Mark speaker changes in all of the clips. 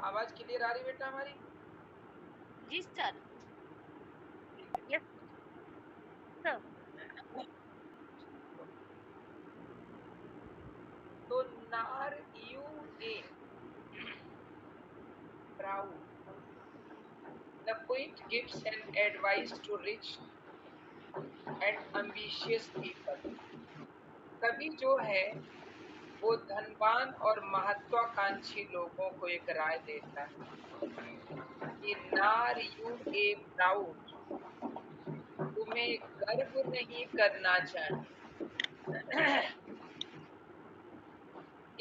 Speaker 1: आवाज क्लियर आ रही बेटा हमारी?
Speaker 2: जी सर।
Speaker 1: ठीक है।
Speaker 2: Yes sir.
Speaker 1: तो नार U A proud, the poet gives an advice to rich and ambitious people। कवि जो है वो धनवान और महत्वाकांक्षी लोगों को एक राय देता है कि नार यू ए प्राउड, तुम्हें गर्व नहीं करना चाहिए।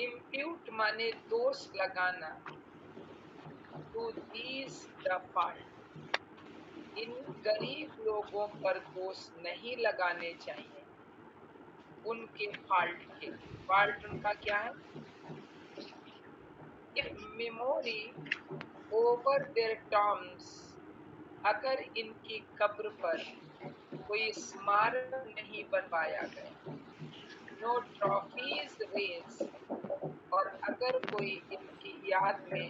Speaker 1: इम्प्यूट माने दोष लगाना, टू दीज द फॉल्ट, इन गरीब लोगों पर दोष नहीं लगाने चाहिए उनके फॉल्ट के। फॉल्ट उनका क्या है? If memory over their tombs, अगर इनकी कब्र पर कोई स्मारक नहीं बनवाया गया, नो ट्रॉफीज रेज, और अगर कोई इनकी याद में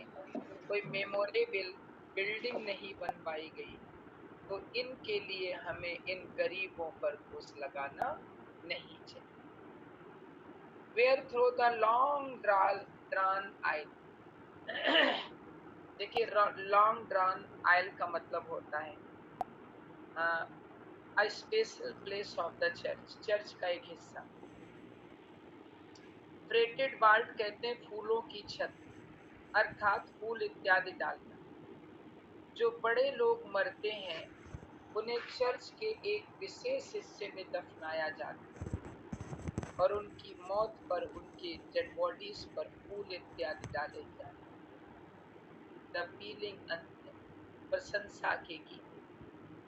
Speaker 1: कोई मेमोरेबल बिल्डिंग नहीं बनवाई गई, तो इनके लिए हमें इन गरीबों पर दोष लगाना नहीं चाहिए। Where through the long drawn aisle, देखिए लॉन्ग ड्रान आयल का मतलब होता है a special place of the church, church का एक हिस्सा। फ्रेटेड बाल्ट कहते हैं फूलों की छत, अर्थात फूल इत्यादि डालना। जो बड़े लोग मरते हैं उन्हें चर्च के एक विशेष हिस्से में दफनाया जाता है और उनकी मौत पर उनके डेड बॉडीज पर फूल इत्यादि डाले जाते हैं। द पीलिंग अंत्यम, प्रशंसा के गीत,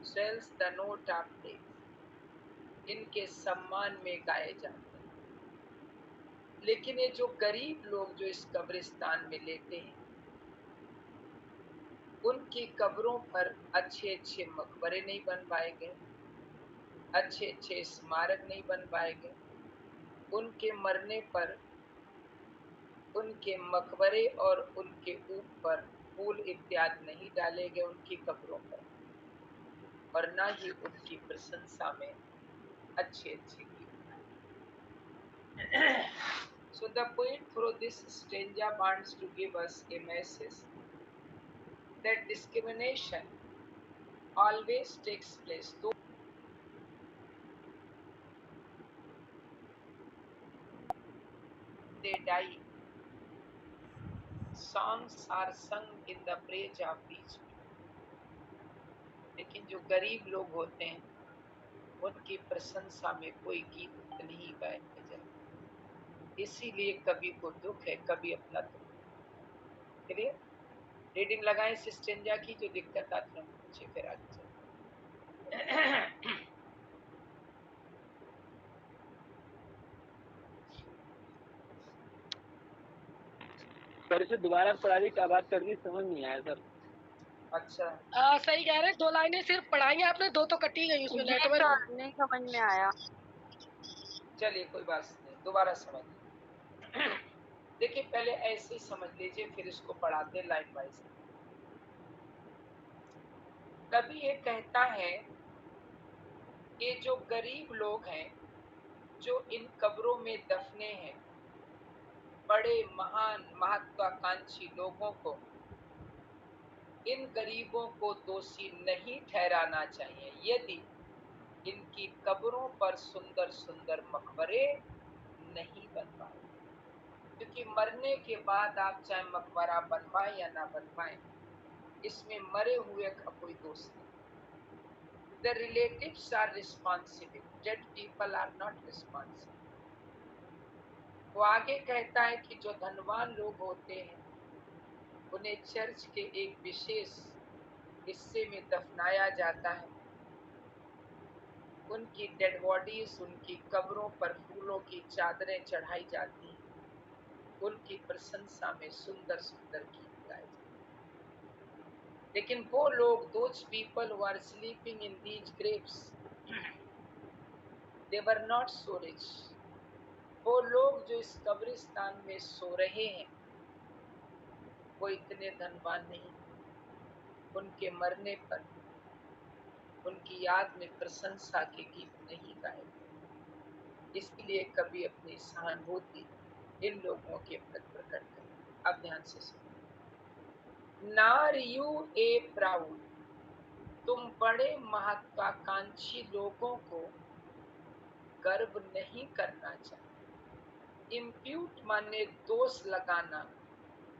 Speaker 1: swells the note of praise, इनके सम्मान में गाए जाते हैं। लेकिन ये जो गरीब लोग जो इस कब्रिस्तान में लेते हैं, उनकी कब्रों पर अच्छे अच्छे मकबरे नहीं बनवाए गए, अच्छे अच्छे स्मारक नहीं बनवाए गए। उनके मरने पर उनके मकबरे और उनके ऊपर फूल इत्यादि नहीं डाले गए उनकी कब्रों पर, और ना ही उनकी प्रशंसा में अच्छे अच्छे गीत गाए। So the poet through this stanza wants to give us a message that discrimination always takes place, though they die, songs are sung in the praise of rich people। लेकिन जो गरीब लोग होते हैं उनकी प्रशंसा में कोई गीत नहीं गाए जाते, इसीलिए कवि को दुख है, कवि अपना दुख। चलिए रीडिंग लगाएं इस स्टेंजा की, जो दिक्कत आती है हम पूछे फिर आगे चलते।
Speaker 3: सर से दोबारा पढ़ा दी, क्या बात कर दी समझ नहीं आया सर।
Speaker 1: अच्छा
Speaker 4: सही कह रहे हैं, 2 लाइनें सिर्फ पढ़ाई आपने, 2 तो कटी गई उसमें नेटवर्क
Speaker 2: नहीं समझ में आया।
Speaker 1: चलिए कोई बात नहीं, दोबारा समझ। देखिए पहले ऐसे ही समझ लीजिए, फिर इसको पढ़ाते लाइन वाइज। कभी ये कहता है कि जो गरीब लोग हैं जो इन कब्रों में दफने हैं, बड़े महान महत्वाकांक्षी लोगों को, इन गरीबों को दोषी नहीं ठहराना चाहिए यदि इनकी कब्रों पर सुंदर सुंदर मकबरे नहीं बनवाए। क्योंकि मरने के बाद आप चाहे मकबरा बनवाएं या ना बनवाएं, इसमें मरे हुए का कोई दोष नहीं। The relatives are responsible, dead people are not responsible। वो आगे कहता है कि जो धनवान लोग होते हैं उन्हें चर्च के एक विशेष हिस्से में दफनाया जाता है, उनकी डेड बॉडीज उनकी कब्रों पर फूलों की चादरें चढ़ाई जाती हैं, उनकी प्रशंसा में सुंदर सुंदर गीत गाए जाते हैं। लेकिन वो लोग, those people who are sleeping in these graves, they were not so rich। वो लोग जो इस कब्रिस्तान में सो रहे हैं वो इतने धनवान नहीं, उनके मरने पर उनकी याद में प्रशंसा के गीत नहीं गाए, इसलिए कभी अपनी सहानुभूति इन लोगों के प्रति प्रकट करें। अब ध्यान से सुनो। नार यू ए प्राउड, तुम बड़े महत्वाकांक्षी लोगों को गर्व नहीं करना चाहिए। इम्प्यूट माने दोष लगाना,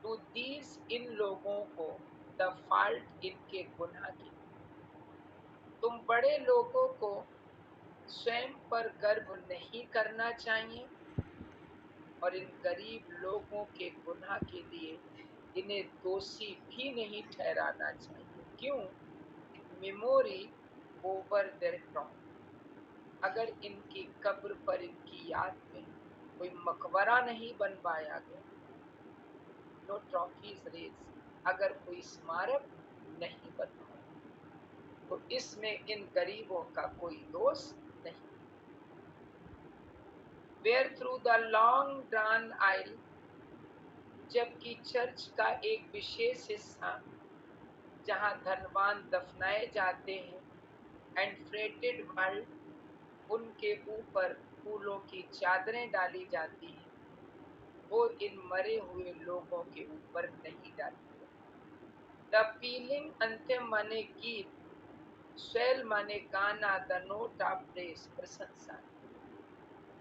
Speaker 1: टू दीज इन लोगों को द फॉल्ट इनके गुनाह की। तुम बड़े लोगों को स्वयं पर गर्व नहीं करना चाहिए और इन गरीब लोगों के गुनाह के लिए इन्हें दोषी भी नहीं ठहराना चाहिए। क्यों? मेमोरी ओवर देयर टॉम, अगर इनकी कब्र पर इनकी याद में कोई मकबरा नहीं बनवाया गया, नो ट्रॉफीज रेज, अगर कोई स्मारक नहीं बनवाया, तो इसमें इन गरीबों का कोई दोष नहीं। Where through the long drawn aisle, जबकि चर्च का एक विशेष हिस्सा जहां धनवान दफनाए जाते हैं, एंड फ्रेटेड वर्ल्ड, उनके ऊपर फूलों की चादरें डाली जाती हैं, वो इन मरे हुए लोगों के ऊपर नहीं डालती है। द फीलिंग अंतिम माने गीत, स्वेल माने गाना, द नोट ऑफ प्रेस प्रशंसा।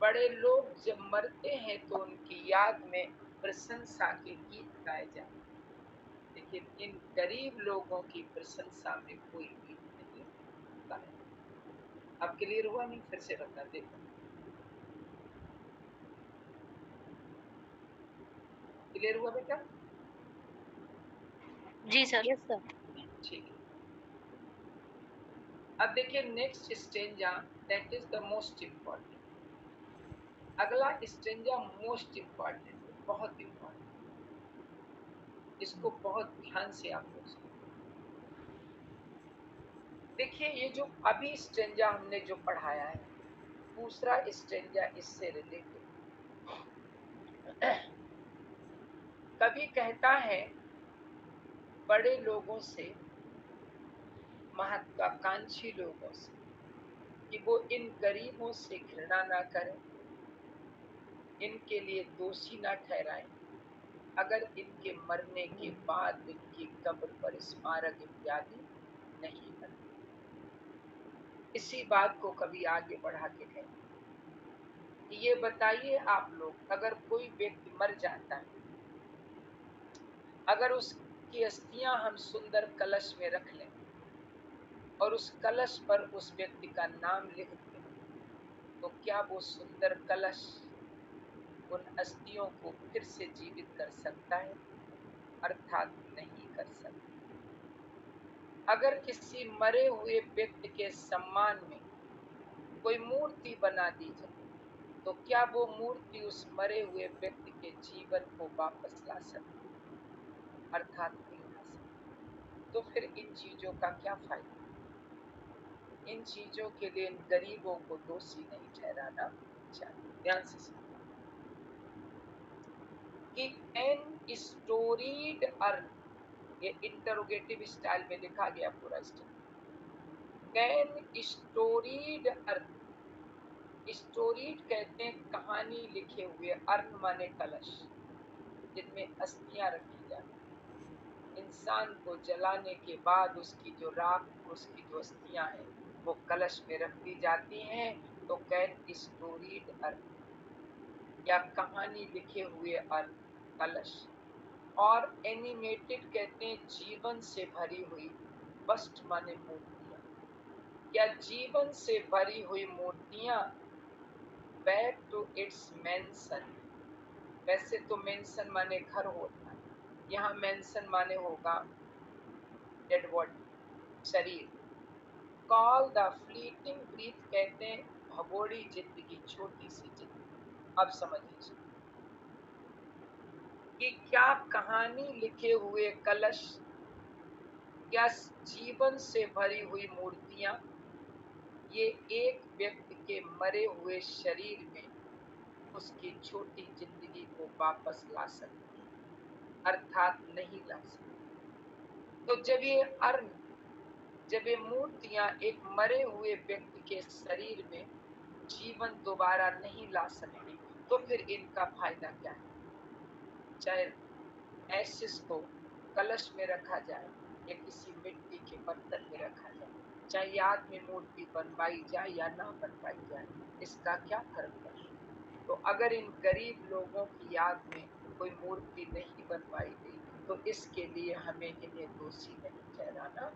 Speaker 1: बड़े लोग जब मरते हैं तो उनकी याद में प्रशंसा के गीत गाए जाते हैं, लेकिन इन गरीब लोगों की प्रशंसा में कोई गीत नहीं गाया। अब क्लियर हुआ नहीं? फिर से बता देखो, क्लियर हुआ बेटा?
Speaker 2: जी सर। Yes sir.
Speaker 1: ठीक है। अब देखिए next stanza, that is the most important. अगला स्टेंजा मोस्ट इम्पोर्टेंट है, बहुत इम्पोर्टेंट, इसको बहुत ध्यान से आप लोग सुनो। देखिए ये जो अभी स्टेंजा हमने जो पढ़ाया है, दूसरा स्टेंजा इससे रिलेटेड। कभी कहता है बड़े लोगों से, महत्वाकांक्षी लोगों से, कि वो इन गरीबों से घृणा ना करें, इनके लिए दोषी ना ठहराएं, अगर इनके मरने के बाद इनकी कब्र पर स्मारक इत्यादि नहीं बनते। इसी बात को कभी आगे बढ़ा के कहें, ये बताइए आप लोग, अगर कोई व्यक्ति मर जाता है, अगर उसकी अस्थियां हम सुंदर कलश में रख लें और उस कलश पर उस व्यक्ति का नाम लिख दें, तो क्या वो सुंदर कलश उन अस्थियों को फिर से जीवित कर सकता है? अर्थात नहीं कर सकता। अगर किसी मरे हुए व्यक्ति के सम्मान में कोई मूर्ति बना दी जाए, तो क्या वो मूर्ति उस मरे हुए व्यक्ति के जीवन को वापस ला सकती? अर्थात नहीं ला सकती। तो फिर इन चीजों का क्या फायदा? इन चीजों के लिए इन गरीबों को दोषी नहीं ठहराना चाहिए। ध्यान से सुनो कि एन स्टोरीड अर्थ, ये इंटरोगेटिव स्टाइल में लिखा गया पूरा statement. Can storeyed earth, storeyed कहते हैं कहानी लिखे हुए, अर्थ माने कलश, जिनमें अस्थियां रखी जाती हैं। इंसान को जलाने के बाद उसकी जो राख, उसकी जो अस्थियां हैं, वो कलश में रख दी जाती हैं। तो कैन स्टोरीड अर्थ, या कहानी लिखे हुए अर्थ, कलश। और एनिमेटेड कहते हैं जीवन से भरी हुई, बस्ट माने मूर्तियां, या जीवन से भरी हुई मूर्तियां बैक टू इट्स मेंशन। वैसे तो मेंशन माने घर होता है, यहाँ मेंशन माने होगा डेड बॉडी, शरीर। कॉल द फ्लीटिंग ब्रीथ कहते हैं भगोड़ी जिंदगी, छोटी सी जिंदगी। अब समझिए कि क्या कहानी लिखे हुए कलश, क्या जीवन से भरी हुई मूर्तियां, ये एक व्यक्ति के मरे हुए शरीर में उसकी छोटी जिंदगी को वापस ला सकती है? अर्थात नहीं ला सकते। तो जब ये मूर्तियां एक मरे हुए व्यक्ति के शरीर में जीवन दोबारा नहीं ला सकती, तो फिर इनका फायदा क्या है? चाहे एसिस को कलश में रखा जाए या किसी मिट्टी के बर्तन में रखा जाए, चाहे याद में मूर्ति बनवाई जाए या ना बनवाई जाए, इसका क्या फर्क पड़े? तो अगर इन गरीब लोगों की याद में कोई मूर्ति नहीं बनवाई गई, तो इसके लिए हमें इन्हें दोषी नहीं ठहराना।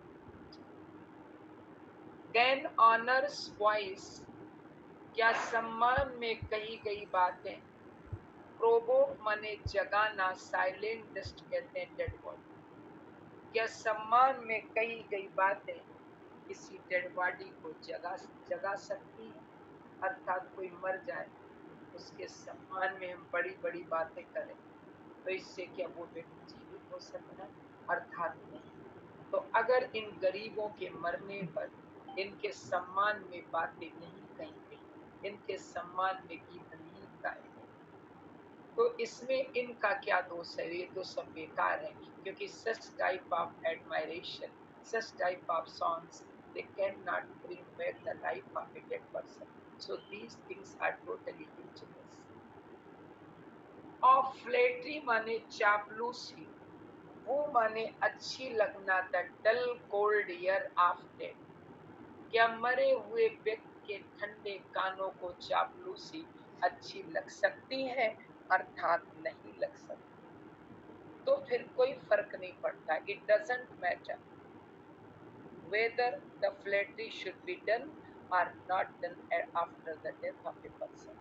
Speaker 1: देन ऑनर्स वॉइस, क्या सम्मान में कही गई बातें, प्रोवोक माने जगाना, साइलेंट डस्ट कहते हैं डेड बॉडी। क्या सम्मान में कही गई बातें किसी डेड बॉडी को जगा सकती है? अर्थात कोई मर जाए, उसके सम्मान में हम बड़ी बड़ी बातें करें, तो इससे क्या वो व्यक्ति जीवित हो सकता है? अर्थात नहीं। तो अगर इन गरीबों के मरने पर इनके सम्मान में बातें नहीं कही गई, इनके सम्मान में गीत नहीं गाए गए, तो इसमें इनका क्या दोष है? ये तो सब बेकार है, क्योंकि such type of admiration, such type of songs, they cannot bring back the life of a dead person. So these things are totally useless. और फ्लेटरी माने चापलूसी, वो माने अच्छी लगना, the dull cold ear of dead. क्या मरे हुए व्यक्ति के ठंडे कानों को चापलूसी अच्छी लग सकती है? अर्थात नहीं लग सकती। तो फिर कोई फर्क नहीं पड़ता, it doesn't matter whether the flattery should be done or not done after the death of a person,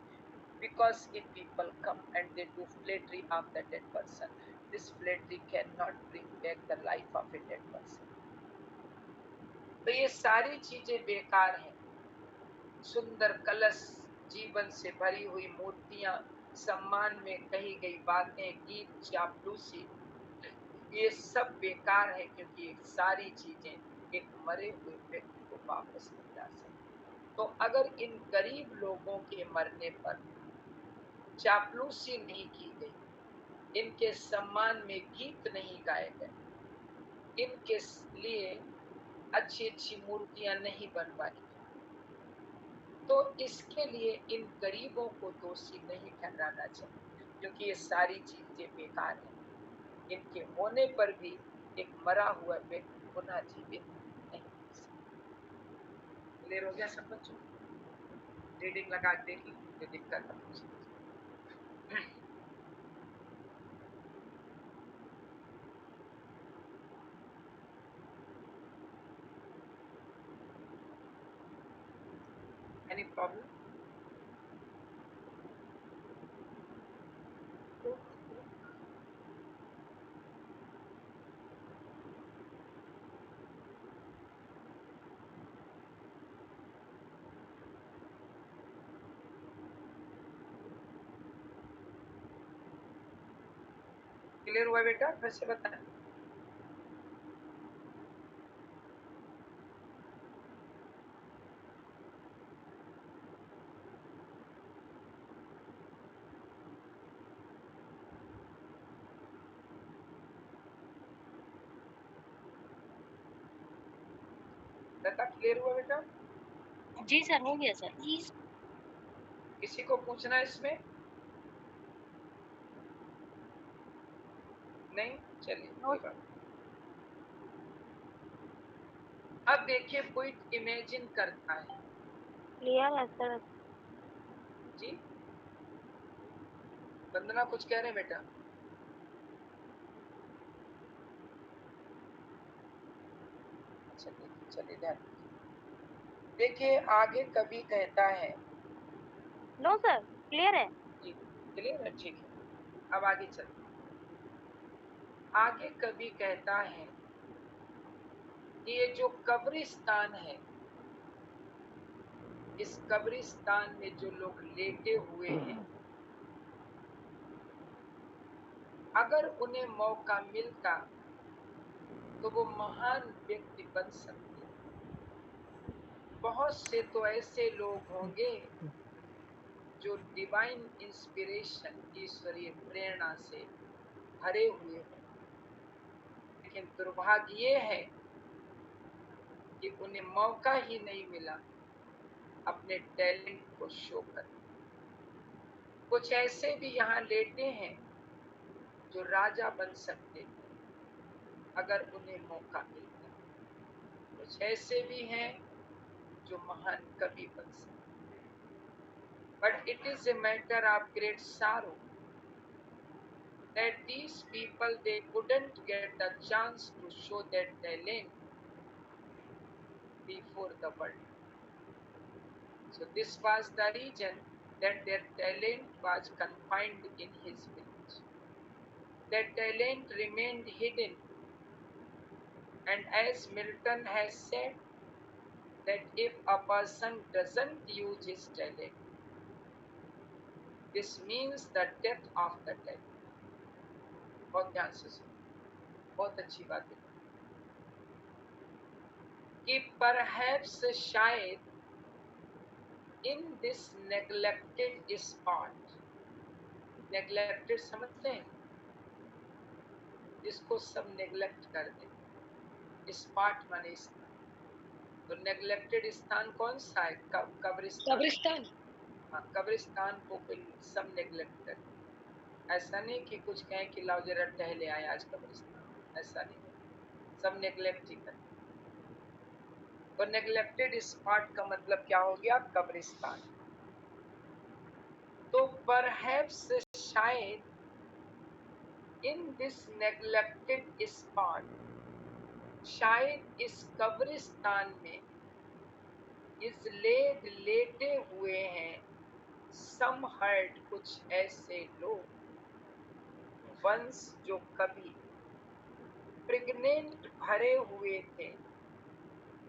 Speaker 1: because if people come and they do flattery of the dead person, this flattery cannot bring back the life of a dead person. तो ये सारी चीजें बेकार हैं। सुंदर कलश, जीवन से भरी हुई मूर्तियां, सम्मान में कही गई बातें, गीत, चापलूसी, ये सब बेकार है, क्योंकि ये सारी चीजें एक मरे हुए व्यक्ति को वापस नहीं ला सकती। तो अगर इन गरीब लोगों के मरने पर चापलूसी नहीं की गई, इनके सम्मान में गीत नहीं गाए गए, इनके लिए अच्छी अच्छी मूर्तियां नहीं बनवाई, तो इसके लिए इन गरीबों को दोषी नहीं ठहराना चाहिए, क्योंकि ये सारी चीजें बेकार हैं। इनके होने पर भी एक मरा हुआ व्यक्ति पुनः जीवित नहीं हो सकता। क्लियर हो गया सब बच्चों? रीडिंग लगा देख लो, कोई दिक्कत है पूछ लीजिए। Any problem? क्लियर हुआ बेटा? फिर से बताएं। लता क्लियर हुआ बेटा?
Speaker 2: जी सर, हो गया सर। जी
Speaker 1: किसी को पूछना है इसमें? नहीं, चलिए कोई बात नहीं। अब देखिए, कोई इमेजिन करता है
Speaker 2: क्लियर है सर।
Speaker 1: जी। वंदना कुछ कह रहे हैं बेटा? अच्छा चलिए ध्यान देखिए, आगे कवि कहता है।
Speaker 2: नो सर, क्लियर है।
Speaker 1: जी क्लियर है, ठीक है। अब आगे चलते हैं। आगे कवि कहता है कि ये जो कब्रिस्तान है, इस कब्रिस्तान में जो लोग लेटे हुए हैं, अगर उन्हें मौका मिलता तो वो महान व्यक्ति बन सकते। बहुत से तो ऐसे लोग होंगे जो डिवाइन इंस्पिरेशन, ईश्वरीय प्रेरणा से भरे हुए हैं, लेकिन दुर्भाग्य ये है कि उन्हें मौका ही नहीं मिला अपने टैलेंट को शो करने। कुछ ऐसे भी यहाँ लेटे हैं जो राजा बन सकते थे अगर उन्हें मौका मिलता। कुछ ऐसे भी हैं जो महान कवि बन सकते। But it is a matter of great sorrow that these people, they couldn't get the chance to show their talent before the world. So this was the reason that their talent was confined in his village. Their talent remained hidden, and as Milton has said, that if a person doesn't use his talent, this means the death of the talent. बहुत ध्यान से सुनो, बहुत अच्छी बात है कि perhaps शायद in this neglected spot, neglected समझते हैं, जिसको सब नेग्लेक्ट कर देते, स्पॉट माने स्थान। तो नेग्लेक्टेड स्थान कौन सा है? कब्रिस्तान।
Speaker 4: कब्रिस्तान।
Speaker 1: हाँ, कब्रिस्तान को सब नेग्लेक्ट कर देते। ऐसा नहीं कि कुछ कहें कि लाओ जरा टहले आए आज कब्रिस्तान, ऐसा नहीं, सब नेग्लेक्ट ही करते। तो नेग्लेक्टेड स्पॉट का मतलब क्या हो गया? कब्रिस्तान। तो परहैप्स शायद इन दिस नेग्लेक्टेड स्पॉट, शायद इस कब्रिस्तान में इस लेटे हुए हैं सम हर्ट, कुछ ऐसे लोग, वंश जो कभी प्रेग्नेंट भरे हुए थे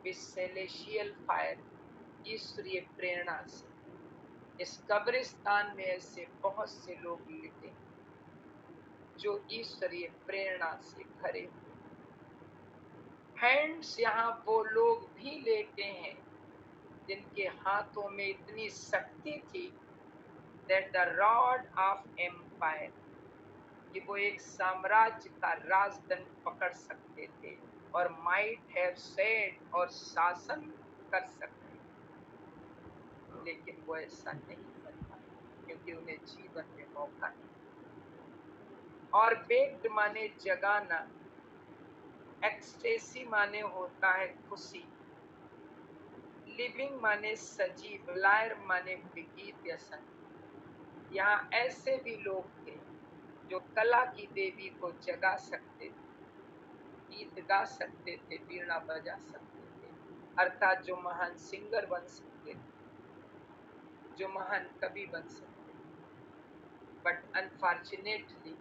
Speaker 1: विद सेलेशियल फायर, ईश्वरीय प्रेरणा से। इस कब्रिस्तान में ऐसे बहुत से लोग लेटे जो ईश्वरीय प्रेरणा से भरे हुए। हैंड्स, यहाँ वो लोग भी लेटे हैं जिनके हाथों में इतनी शक्ति थी that the rod of empire, कि वो एक साम्राज्य का राजदंड पकड़ सकते थे और might have said, और शासन कर सकते, लेकिन वो ऐसा नहीं कर पाए क्योंकि उन्हें जीवन में मौका नहीं। और बेक्ड माने जगाना, एक्सटेसी माने होता है खुशी, लिविंग माने सजीव, लायर माने विगीत या संगीत। यहाँ ऐसे भी लोग थे जो कला की देवी को जगा सकते थे, गीत गा सकते थे, वीणा बजा सकते थे, अर्थात जो महान सिंगर बन सकते थे, जो महान कवि बन सकते थे। But unfortunately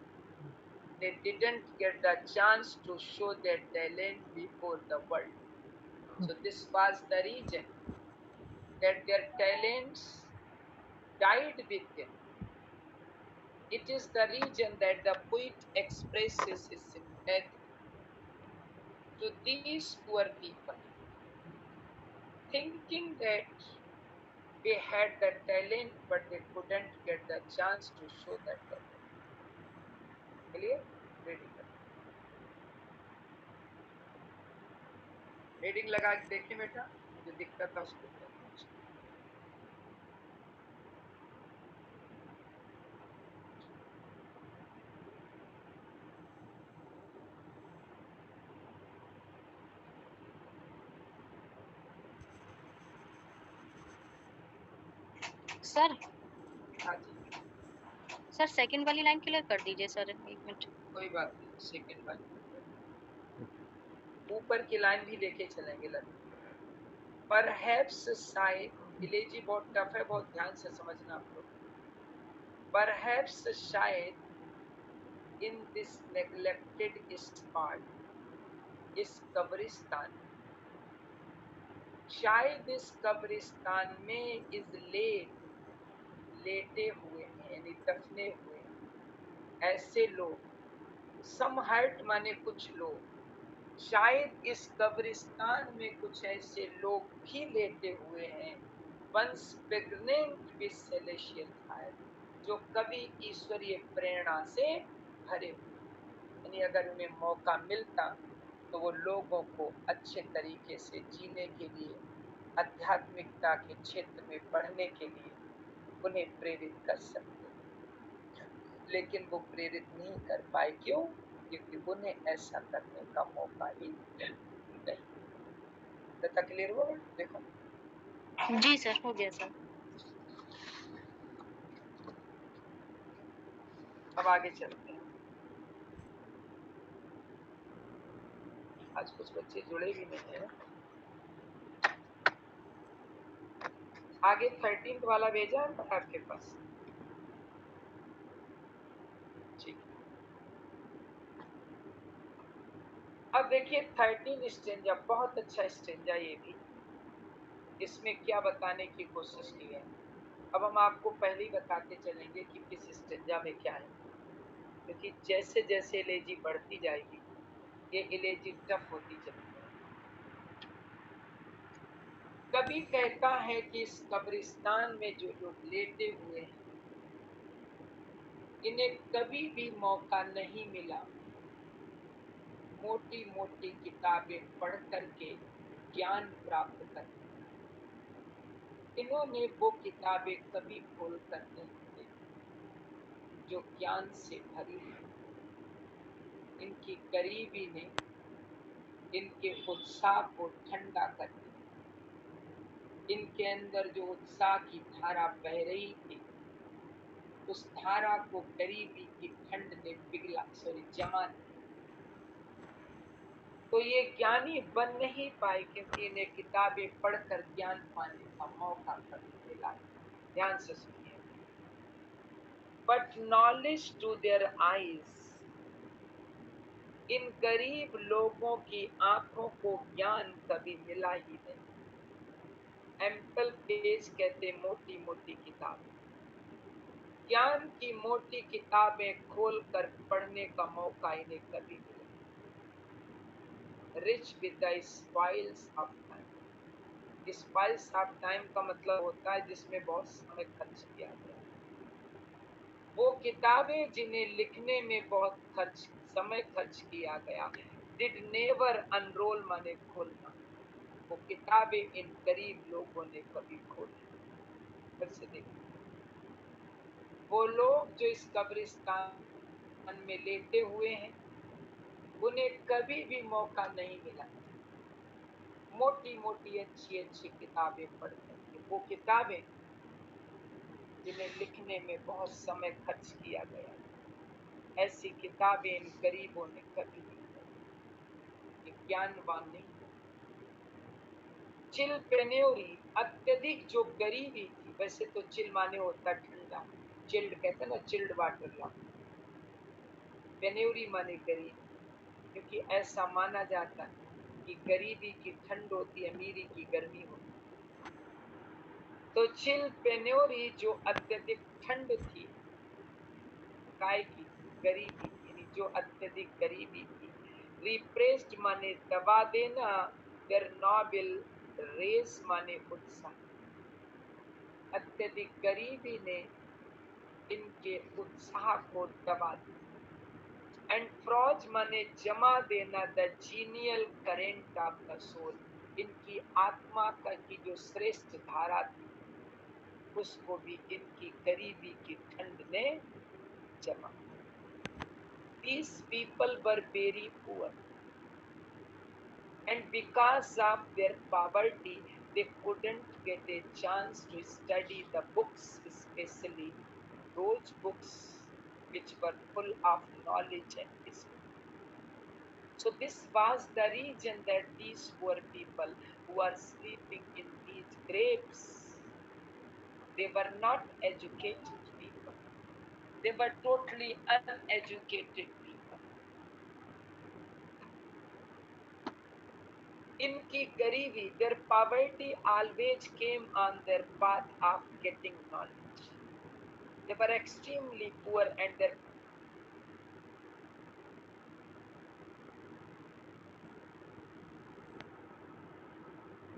Speaker 1: they didn't get the chance to show their talent before the world. So this was the reason that their talents died with them. It is the reason that the poet expresses his sympathy to these poor people, thinking that they had the talent but they couldn't get the chance to show that talent. Clear? Reading. Reading लगा के देखें बेटा, जो दिक्कत है उसको।
Speaker 2: Sir,
Speaker 1: हाँ जी,
Speaker 2: sir second वाली लाइन क्लियर कर दीजिए सर, 1 मिनट।
Speaker 1: कोई बात नहीं, सेकंड वाली ऊपर की लाइन भी लेके चलेंगे। परहैप्स शायद, विलेजी बहुत टफ है, बहुत ध्यान से समझना आप लोग। परहैप्स शायद इन दिस नेग्लेक्टेड स्पॉट, इस कब्रिस्तान, शायद इस कब्रिस्तान में इस लेटे हुए हैं, यानी दफने हुए हैं ऐसे लोग, सम हर्ट माने कुछ लोग, शायद इस कब्रिस्तान में कुछ ऐसे लोग भी लेटे हुए हैं once pregnant with celestial fire, जो कभी ईश्वरीय प्रेरणा से भरे हुए। यानी अगर उन्हें मौका मिलता तो वो लोगों को अच्छे तरीके से जीने के लिए, आध्यात्मिकता के क्षेत्र में बढ़ने के लिए उन्हें प्रेरित कर सकते, लेकिन वो प्रेरित नहीं कर पाए। क्यों? क्योंकि उन्हें ऐसा करने का मौका ही नहीं। तो क्लियर हुआ? देखो,
Speaker 2: जी सर, हो गया सर।
Speaker 1: अब आगे चलते हैं। आज कुछ बच्चे जुड़े भी नहीं है। आगे 13th वाला भेजा है आपके पास? ठीक। अब देखिए 13 स्टेंजा, बहुत अच्छा स्टेंजा ये भी। इसमें क्या बताने की कोशिश की है, अब हम आपको पहले ही बताते चलेंगे कि किस स्टेंजा में क्या है, क्योंकि जैसे जैसे एलेजी बढ़ती जाएगी ये एलेजी टफ होती चली जाएगी। कभी कहता है कि इस कब्रिस्तान में जो लोग लेटे हुए हैं इन्हें कभी भी मौका नहीं मिला मोटी मोटी किताबें पढ़ करके ज्ञान प्राप्त करने। इन्होंने वो किताबें कभी खोल कर नहीं देखी जो ज्ञान से भरी है। इनकी गरीबी ने इनके उत्साह को ठंडा कर दिया। इनके अंदर जो उत्साह की धारा बह रही थी उस धारा को गरीबी की ठंड ने जमा दिया। तो ये ज्ञानी बन नहीं पाए क्योंकि इन्हें किताबें पढ़कर ज्ञान पाने का मौका कभी मिला। ध्यान से सुनिए। But knowledge to their eyes, इन गरीब लोगों की आंखों को ज्ञान कभी मिला ही नहीं। एम्पल पेज कहते मोटी मोटी किताबें, ज्ञान की मोटी किताबें खोलकर पढ़ने का मौका इन्हें कभी मिला। Rich with the spoils of time, spoils of time का मतलब होता है जिसमें बहुत समय खर्च किया गया। वो किताबें जिन्हें लिखने में बहुत समय खर्च किया गया, डिड नेवर अनरोल माने खोलना, वो किताबें इन गरीब लोगों ने कभी खोली। फिर से देखिए, वो लोग जो इस कब्रिस्तान में लेटे हुए हैं उन्हें कभी भी मौका नहीं मिला मोटी मोटी अच्छी अच्छी किताबें पढ़ करके, वो किताबें जिन्हें लिखने में बहुत समय खर्च किया गया, ऐसी किताबें इन गरीबों ने कभी नहीं पढ़ी। ज्ञानवान नहीं। चिल पेन्योरी, अत्यधिक जो गरीबी थी, वैसे तो चिल माने होता ठंडा, चिल्ड कहते हैं ना, चिल्ड वाटर ला। पेन्योरी माने गरीबी, क्योंकि ऐसा माना जाता है कि गरीबी की ठंड होती है, अमीरी की गर्मी होती है। तो चिल पेन्योरी जो अत्यधिक ठंड थी, काय की गरीबी, यानी जो अत्यधिक गरीबी थी। रिप्रेस्ड माने दबा देना, देयर नोबल रेस माने उत्साह। अत्यधिक गरीबी ने इनके उत्साह को दबा दिया। एंड फ्रॉज माने जमा देना, the genial current of the soul, इनकी आत्मा का की जो श्रेष्ठ धारा थी उसको भी इनकी गरीबी की ठंड ने जमा। These people were very poor, and because of their poverty they couldn't get a chance to study the books, especially those books which were full of knowledge and wisdom. So this was the reason that these poor people who are sleeping in these graves, they were not educated people, they were totally uneducated people. इनकी गरीबी, their poverty always came on their path of getting knowledge. They were extremely poor and their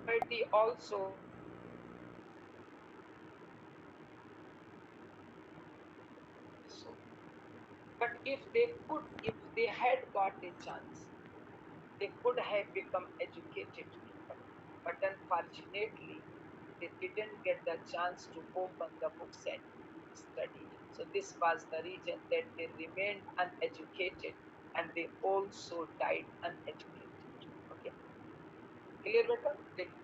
Speaker 1: poverty also so. But if they had got a chance, they could have become educated people. But unfortunately, they didn't get the chance to open the books and study. So this was the reason that they remained uneducated and they also died uneducated. Okay, clear beta? देखिए,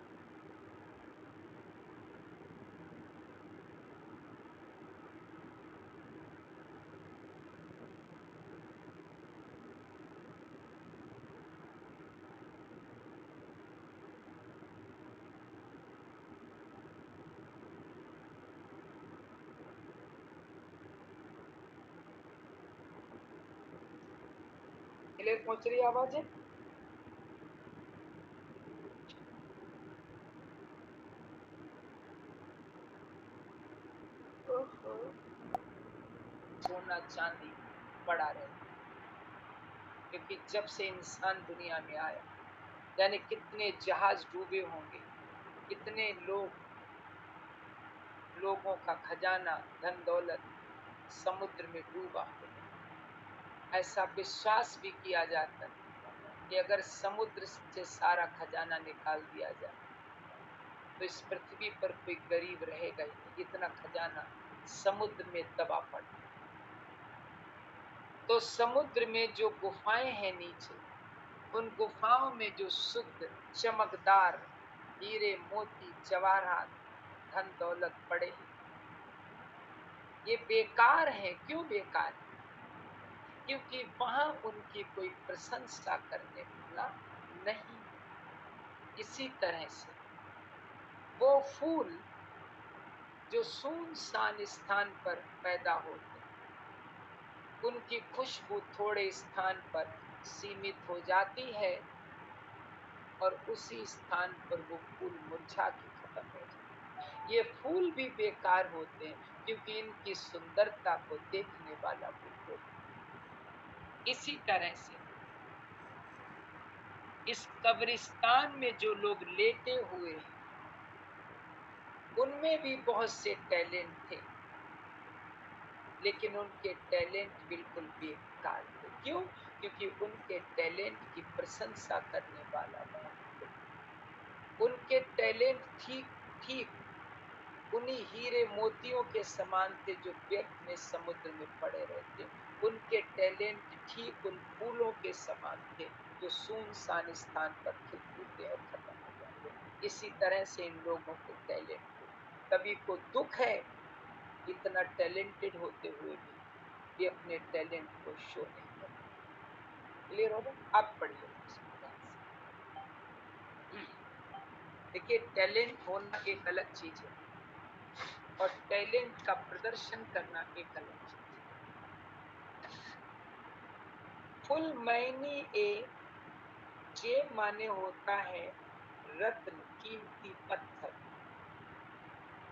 Speaker 1: clear पहुंच रही है आवाजें? ओहो, सोना चांदी पड़ा रहे, क्योंकि जब से इंसान दुनिया में आया, यानी कितने जहाज डूबे होंगे, कितने लोगों का खजाना, धन दौलत समुद्र में डूबा हो। ऐसा विश्वास भी किया जाता है कि अगर समुद्र से सारा खजाना निकाल दिया जाए तो इस पृथ्वी पर कोई गरीब रहेगा ही नहीं, इतना खजाना समुद्र में दबा पड़ा। तो समुद्र में जो गुफाएं हैं नीचे, उन गुफाओं में जो शुद्ध चमकदार हीरे मोती जवाहरात धन दौलत पड़े हैं, ये बेकार है। क्यों बेकार है? क्योंकि वहां उनकी कोई प्रशंसा करने वाला नहीं। इसी तरह से वो फूल जो सुनसान स्थान पर पैदा होते, उनकी खुशबू थोड़े स्थान पर सीमित हो जाती है और उसी स्थान पर वो फूल मुरझा के खत्म हो जाते हैं। ये फूल भी बेकार होते हैं क्योंकि इनकी सुंदरता को देखने वाला कोई होता। इसी तरह से इस कब्रिस्तान में जो लोग लेटे हुए हैं, उनमें भी बहुत से टैलेंट थे, लेकिन उनके टैलेंट बिल्कुल बेकार थे। क्यों? क्योंकि उनके टैलेंट की प्रशंसा करने वाला नहीं। उनके टैलेंट ठीक ठीक उन्हीं हीरे मोतियों के समान थे जो व्यर्थ में समुद्र में पड़े रहते। उनके टैलेंट ठीक उन फूलों के समान थे जो सुनसान स्थान पर खिलते थे और खत्म हो जाते। इसी तरह से इन लोगों के टैलेंट थे। कभी को दुख है, इतना टैलेंटेड होते हुए भी ये अपने टैलेंट को शो नहीं करते। क्लियर होगा? आप पढ़िए। देखिए, टैलेंट होना एक अलग चीज है और टैलेंट का प्रदर्शन करना एक अलग चीज है। फुल मैनी ए जे माने होता है रत्न, कीमती पत्थर।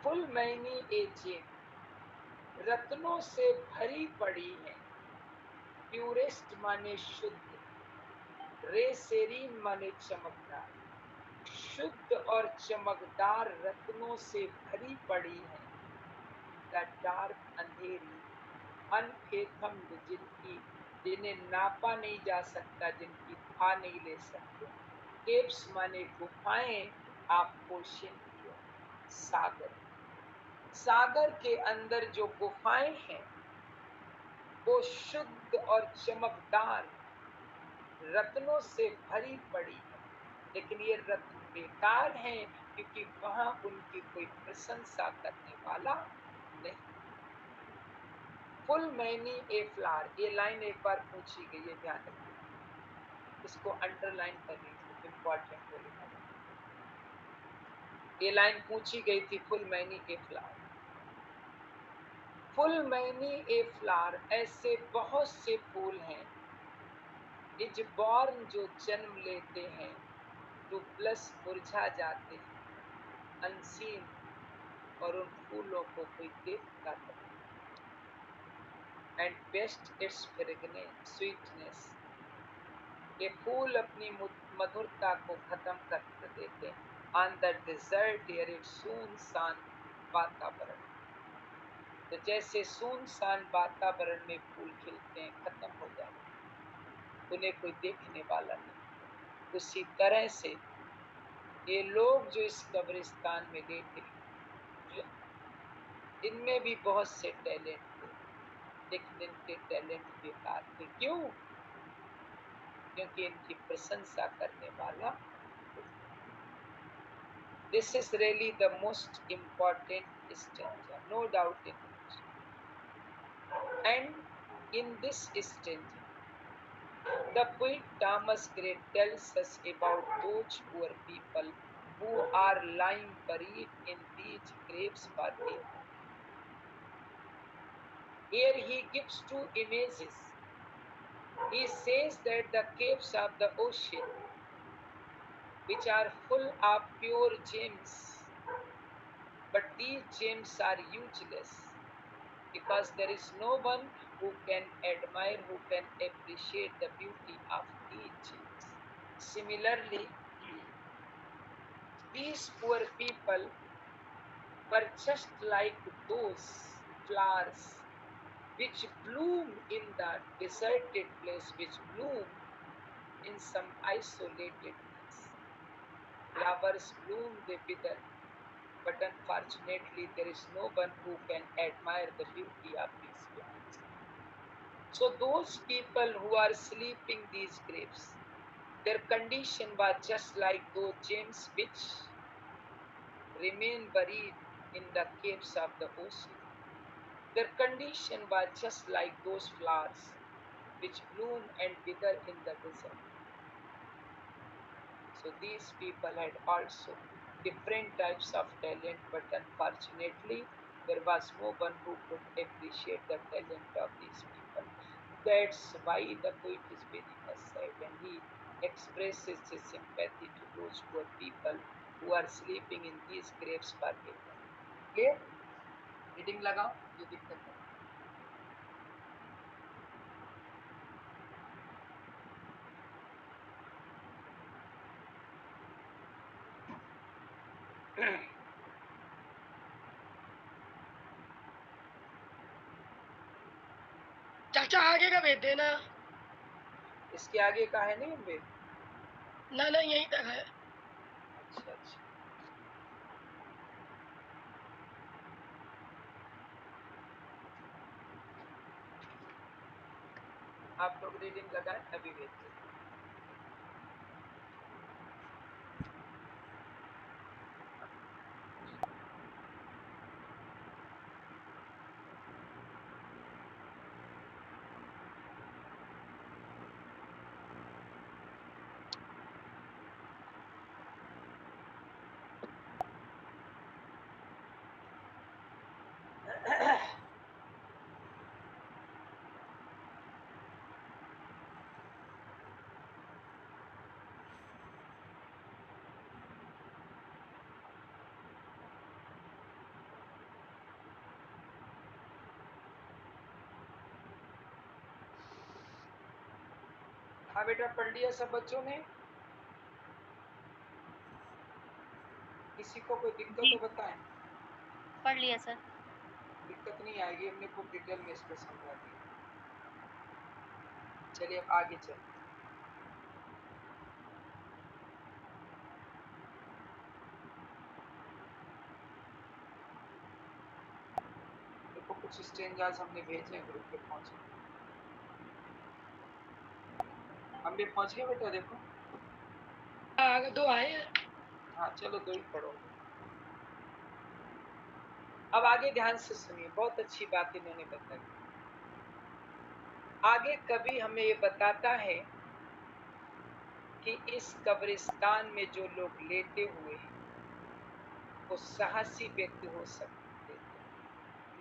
Speaker 1: फुल मैनी ए जे रत्नों से भरी पड़ी है। प्यूरेस्ट माने शुद्ध, रेसेरीन माने चमकदार। शुद्ध और चमकदार रत्नों से भरी पड़ी है। द डार्क, अंधेरी, अनफेथम्ड, जिन्हें नापा नहीं जा सकता, जिनकी था नहीं ले सकते। केव्स माने गुफाएं, आप ओशियन की ओर, सागर। सागर के अंदर जो गुफाएं हैं वो शुद्ध और चमकदार रत्नों से भरी पड़ी है, लेकिन ये रत्न बेकार हैं क्योंकि वहां उनकी कोई प्रशंसा करने वाला नहीं। फुल मैनी ए फ्लावर, ये लाइन एक बार पूछी गई है, ध्यान रखिए, इसको अंडरलाइन कर लीजिए, इंपॉर्टेंट है लिखा। ये लाइन पूछी गई थी, full many a flower. Full many a flower, ऐसे बहुत से फूल हैं इज बॉर्न जो जन्म लेते हैं, जो प्लस मुरझा जाते हैं, अनसीन, और उन फूलों को कोई देखता नहीं। And best it's fragrance, sweetness, ये फूल अपनी मधुरता को खत्म कर देते हैं ऑन द डिजर्ट एयर, सुनसान वातावरण। तो जैसे सुनसान वातावरण में फूल खिलते हैं, खत्म हो जाते हैं, उन्हें कोई देखने वाला नहीं, उसी तरह से ये लोग जो इस कब्रिस्तान में लेटे, इनमें भी बहुत से टैलेंट थे, लेकिन इनके टैलेंट बेकार थे। क्यों? क्योंकि इनकी प्रशंसा करने वाला कोई नहीं। This is really the most important stranger, no doubt in it. And in this stranger, the poet Thomas Gray tells us about those poor people who are lying buried in these graves for people. Here he gives two images. He says that the caves of the ocean, which are full of pure gems, but these gems are useless because there is no one who can admire, who can appreciate the beauty of these gems. Similarly, these poor people were just like those flowers which bloom in the deserted place, which bloom in some isolated place. Flowers bloom, they wither, but unfortunately there is no one who can admire the beauty of these flowers. So those people who are sleeping these graves, their condition was just like those gems which remain buried in the caves of the ocean. Their condition was just like those flowers which bloom and wither in the desert. So these people had also different types of talent, but unfortunately there was no one who could appreciate the talent of these people. That's why the poet is very much sad, and he expresses his sympathy to those poor people who are sleeping in these graves for people. Clear? Reading लगाओ, ये दिक्कत है।
Speaker 4: चाचा आगे का भेज देना।
Speaker 1: इसके आगे का है नहीं उनमें?
Speaker 4: ना ना यहीं तक है।
Speaker 1: अच्छा अच्छा, आप लोग रीडिंग लगाए, अभी भेज दो। हाँ बेटा, पढ़ लिया सब बच्चों ने? किसी को कोई दिक्कत
Speaker 2: जी
Speaker 1: हो बताएं।
Speaker 2: पढ़ लिया सर।
Speaker 1: दिक्कत नहीं आएगी, हमने खूब डिटेल में इसको समझा दिया। चलिए अब आगे चलते। देखो कुछ स्ट्रेंजर्स हमने भेजे हैं ग्रुप पे, पहुंचे हम भी पहुंच गए बेटा, देखो।
Speaker 4: आगे दो आए हैं।
Speaker 1: हाँ चलो, दो ही पढ़ोगे। अब आगे ध्यान से सुनिए, बहुत अच्छी बात इन्होंने बताई। आगे कवि हमें ये बताता है कि इस कब्रिस्तान में जो लोग लेटे हुए हैं वो साहसी व्यक्ति हो सकते थे,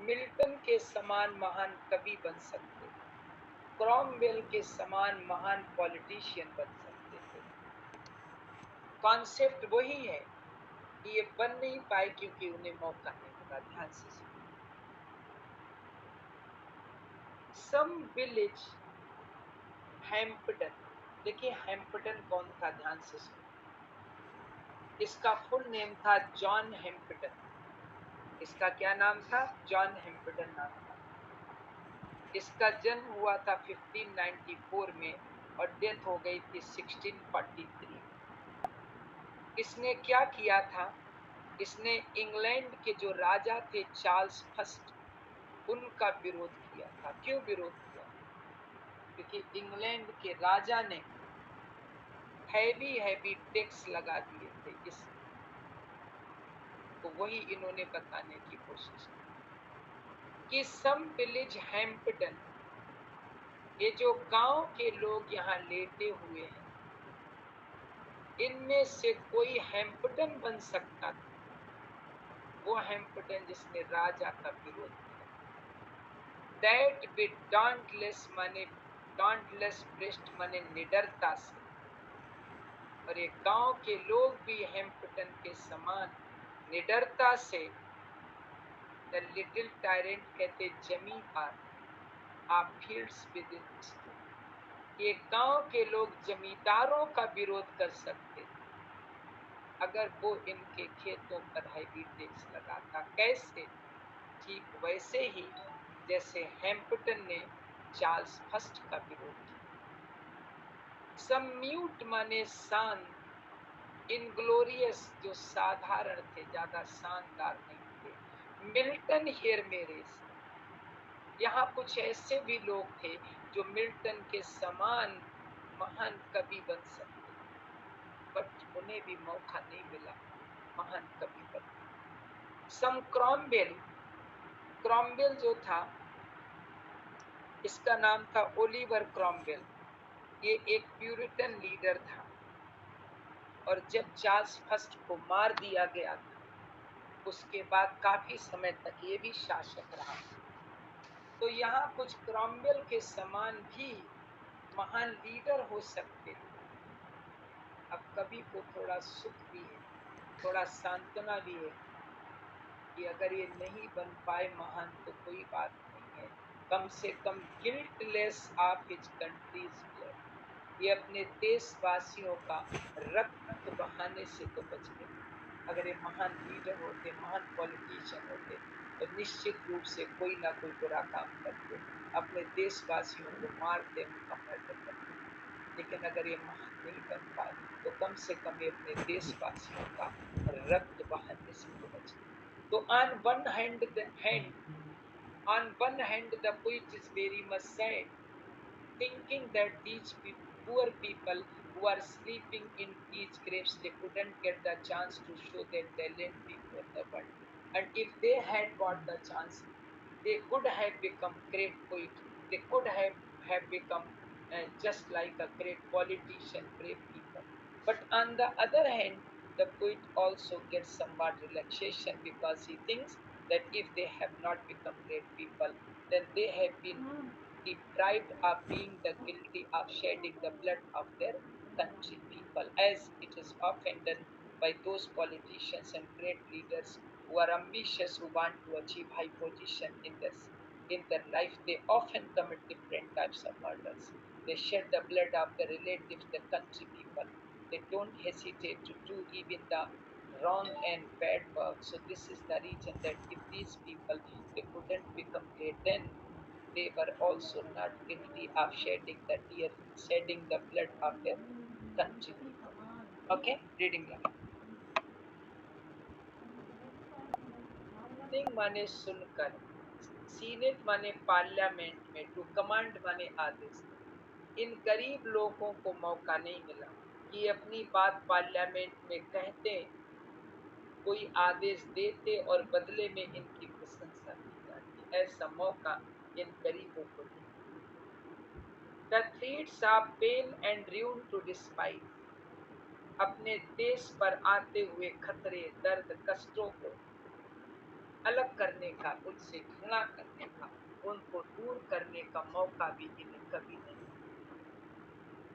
Speaker 1: मिल्टन के समान महान कवि बन सकते थे, क्रॉमवेल के समान महान पॉलिटिशियन बन सकते थे। कॉन्सेप्ट वही है कि ये बन नहीं पाए क्योंकि उन्हें मौका नहीं मिला। ध्यान से सुनिए। सम विलेज हैम्पटन, देखिए हैम्पटन कौन था, ध्यान से सुनिए। इसका फुल नेम था जॉन हैम्पटन। इसका क्या नाम था? जॉन हेम्पटन नाम था। इसका जन्म हुआ था 1594 में और डेथ हो गई थी 1643। इसने क्या किया था? इसने इंग्लैंड के जो राजा थे चार्ल्स फर्स्ट, उनका विरोध किया था। क्यों विरोध किया? क्योंकि इंग्लैंड के राजा ने हैवी टैक्स लगा दिए थे इस, तो वही इन्होंने बताने की कोशिश की कि सम विलेज हैम्पटन, ये जो गांव के लोग यहाँ लेटे हुए हैं, इनमें से कोई हैम्पटन बन सकता था। वो हैम्पटन जिसने राजा का विरोध किया। दैट विद dauntless breast माने निडरता से, और ये गांव के लोग भी हैम्पटन के समान निडरता से, द लिटिल टायरेंट कहते जमींदार, आप फील्ड्स विद इन, ये गांव के लोग जमींदारों का विरोध कर सकते थे अगर वो इनके खेतों पर हैवी टैक्स लगाता। कैसे? ठीक वैसे ही जैसे हैम्पटन ने चार्ल्स फर्स्ट का विरोध किया। सम्यूट माने शान, इनग्लोरियस जो साधारण थे, ज्यादा शानदार नहीं थे। मिल्टन हियर मेरे, यहाँ कुछ ऐसे भी लोग थे जो मिल्टन के समान महान कवि बन सकते, बट उन्हें भी मौका नहीं मिला महान कवि बनने। सम क्रॉमवेल, क्रॉमवेल जो था, इसका नाम था ओलिवर क्रॉमवेल। ये एक प्यूरिटन लीडर था, और जब चार्ल्स फर्स्ट को मार दिया गया था, उसके बाद काफी समय तक ये भी शासक रहा। तो यहाँ कुछ क्रॉमवेल के समान भी महान लीडर हो सकते थे। अब कवि को थोड़ा सुख भी है, थोड़ा सांत्वना भी है कि अगर ये नहीं बन पाए महान तो कोई बात नहीं है, कम से कम गिल्टलेस ऑफ हिज कंट्रीज ब्लड, ये अपने देशवासियों का रक्त बहाने से तो बच गए। अगर ये महान लीडर होते, महान पॉलिटिशियन होते, तो निश्चित रूप से कोई ना कोई बुरा काम करते, अपने देशवासियों को मारते, उनका मर्डर करते। लेकिन अगर ये महान नहीं बन पाए तो कम से कम ये अपने देशवासियों का रक्त बहाने से तो बच गए। तो on one hand the poet is very much sad, thinking that these poor people who are sleeping in these graves, they couldn't get the chance to show their talent before the world. And if they had got the chance, they could have become great poets. They could have become just like a great politician, brave people. But on the other hand, the poet also gets somewhat relaxation because he thinks that if they have not become great people, then they have been deprived of being the guilty of shedding the blood of their country people, as it is often done by those politicians and great leaders who are ambitious, who want to achieve high position in their life. They often commit different types of murders. They shed the blood of the relatives, the country people. They don't hesitate to do even the wrong and bad work. So this is the reason that if these people, they couldn't become great, then they were also not guilty of shedding the tear, shedding the blood of their country people. Okay, reading line. Listening माने सुनकर, senate माने parliament में, to command माने आदेश। इन गरीब लोगों को मौका नहीं मिला कि अपनी बात पार्लियामेंट में कहते, कोई आदेश देते और बदले में इनकी प्रशंसा की जाती। ऐसा मौका इन गरीबों को नहीं। The threats of pain and ruin to despise, अपने देश पर आते हुए खतरे, दर्द, कष्टों को अलग करने का, उनसे घृणा करने का, उनको दूर करने का मौका भी इन्हें कभी नहीं।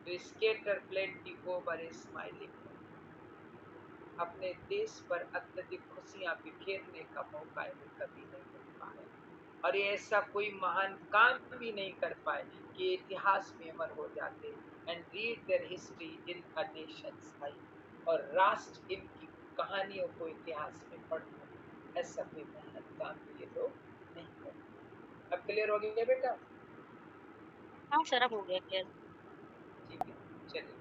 Speaker 1: To scatter plenty over a smiling, अपने देश पर अत्यधिक खुशियां बिखेरने का मौका इन्हें कभी नहीं मिल पाया। और ये ऐसा कोई महान काम भी नहीं कर पाए कि इतिहास में अमर हो जाते, and read there history in a Nations life, और राष्ट्र इनकी कहानियों को इतिहास में पढ़ता। ऐसा कोई मेहनत काम ये लोग नहीं करते। अब क्लियर हो गया बेटा?
Speaker 2: हाँ सर, अब हो गया क्लियर।
Speaker 1: ठीक है, चलिए।